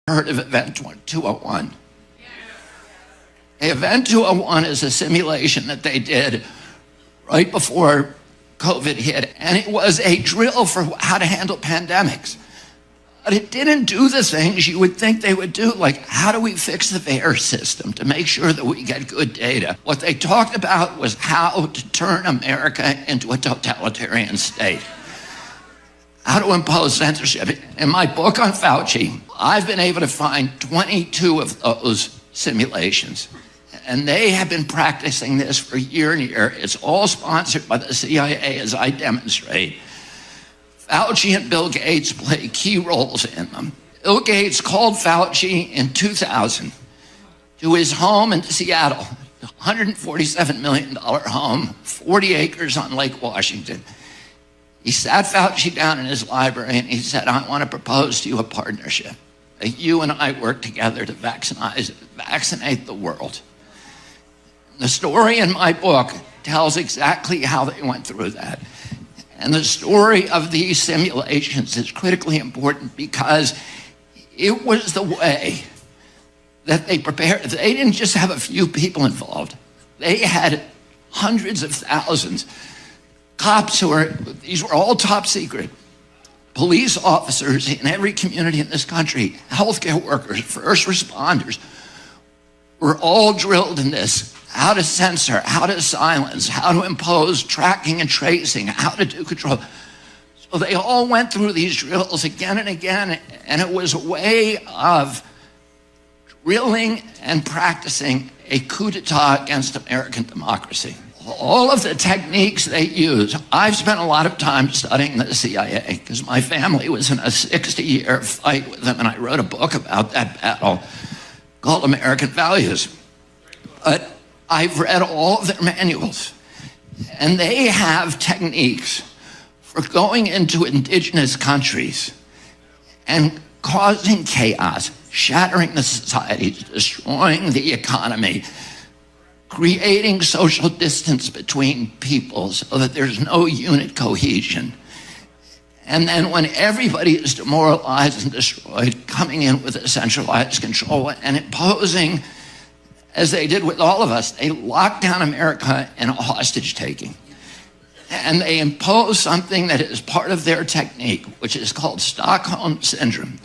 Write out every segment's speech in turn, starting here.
Heard of Event 201? Event 201 is a simulation that they did right before COVID hit, and it was a drill for how to handle pandemics. But it didn't do the things you would think they would do, like how do we fix the VAERS system to make sure that we get good data? What they talked about was how to turn America into a totalitarian state, how to impose censorship. In my book on Fauci, I've been able to find 22 of those simulations. And they have been practicing this for year and year. It's all sponsored by the CIA, as I demonstrate. Fauci and Bill Gates play key roles in them. Bill Gates called Fauci in 2000 to his home in Seattle, $147 million home, 40 acres on Lake Washington. He sat Fauci down in his library and he said, I want to propose to you a partnership. That you and I work together to vaccinate the world. The story in my book tells exactly how they went through that. And the story of these simulations is critically important because it was the way that they prepared. They didn't just have a few people involved. They had hundreds of thousands. Cops these were all top secret. Police officers in every community in this country, healthcare workers, first responders, were all drilled in this. How to censor, how to silence, how to impose tracking and tracing, how to do control. So they all went through these drills again and again, and it was a way of drilling and practicing a coup d'etat against American democracy. All of the techniques they use, I've spent a lot of time studying the CIA because my family was in a 60-year fight with them, and I wrote a book about that battle called American Values. But I've read all of their manuals, and they have techniques for going into indigenous countries and causing chaos, shattering the societies, destroying the economy, creating social distance between people so that there's no unit cohesion. And then when everybody is demoralized and destroyed, coming in with a centralized control and imposing, as they did with all of us, they locked down America in a hostage taking. And they impose something that is part of their technique, which is called Stockholm Syndrome,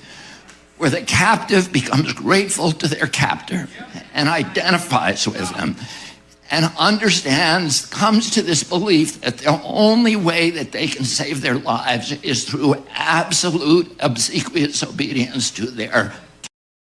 where the captive becomes grateful to their captor and identifies with them and understands, comes to this belief that the only way that they can save their lives is through absolute obsequious obedience to their